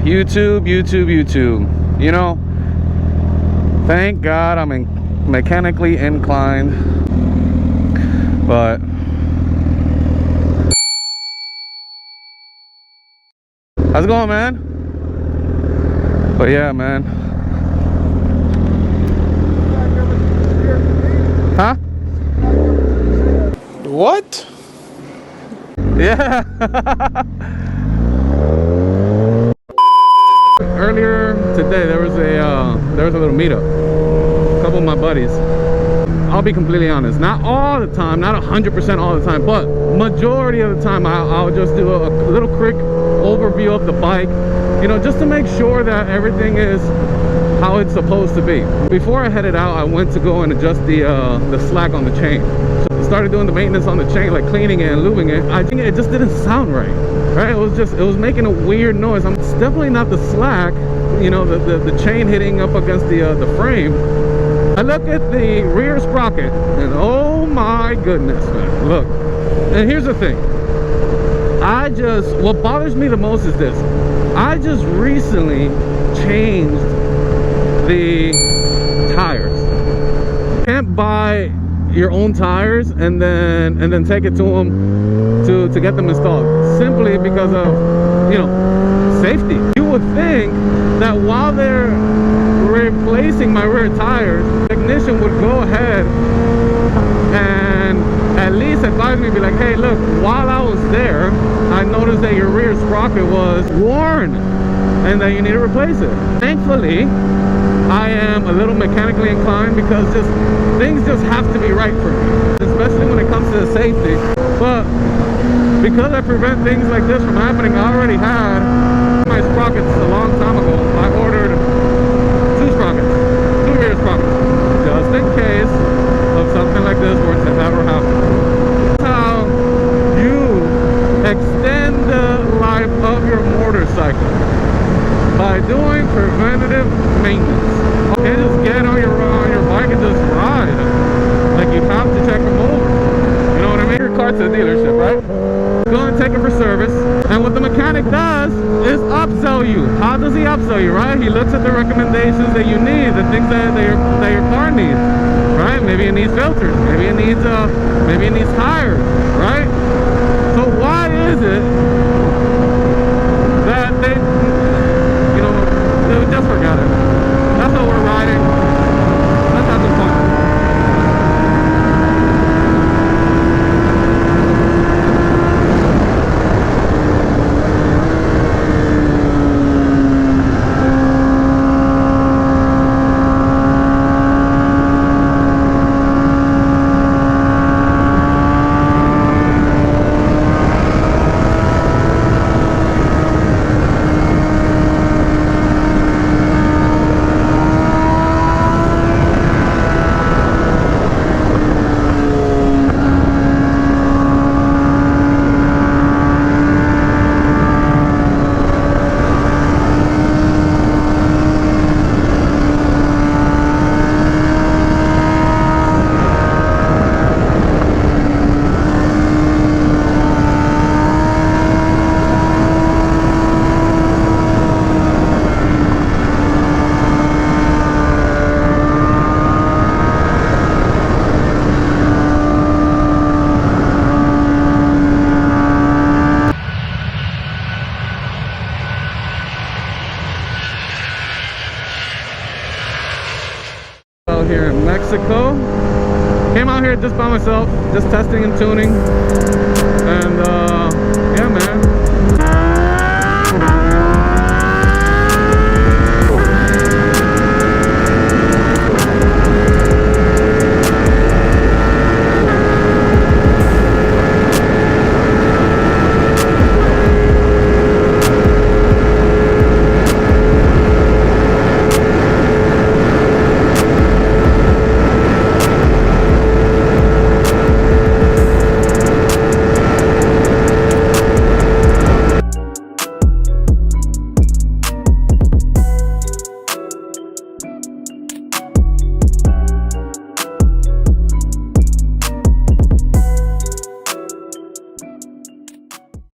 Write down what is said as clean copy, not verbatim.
YouTube. You know, thank God I'm mechanically inclined, but how's it going, man? But yeah, man. Huh? What? Yeah. Earlier today there was a little meetup. A couple of my buddies. I'll be completely honest, not all the time, not 100% all the time, but majority of the time I'll just do a little quick overview of the bike, you know, just to make sure that everything is how it's supposed to be. Before I headed out, I went to go and adjust the slack on the chain. So I started doing the maintenance on the chain, like cleaning it and lubing it. I think it just didn't sound right. It was making a weird noise. It's definitely not the slack, you know, the chain hitting up against the frame. I look at the rear sprocket and oh my goodness, man, look. And here's the thing, what bothers me the most is this. I just recently changed the tires. You can't buy your own tires and then take it to them to get them installed, simply because of, you know, safety. You would think that while they're replacing my rear tires, the technician would go ahead and at least advise me, be like, hey, look, while I was there, I noticed that your rear sprocket was worn and that you need to replace it. Thankfully, I am a little mechanically inclined, because things just have to be right for me, especially when it comes to the safety. But because I prevent things like this from happening, I already had my sprockets a long time ago. I ordered two rear sprockets, just in case of something like this were to ever happen. That's how you extend the life of your motorcycle, by doing preventative maintenance. You can't just get on your bike and just ride. Like, you have to check them over. You know what I mean? Your car to the dealership, right? Go and take it for service, and what the mechanic does is upsell you. How does he upsell you, right? He looks at the recommendations that you need, the things that your car needs, right? Maybe it needs filters, maybe it needs tires, right? So why is it that they just forgot it? That's how we're riding. That's not the point. Here in Mexico, came out here just by myself, just testing and tuning, and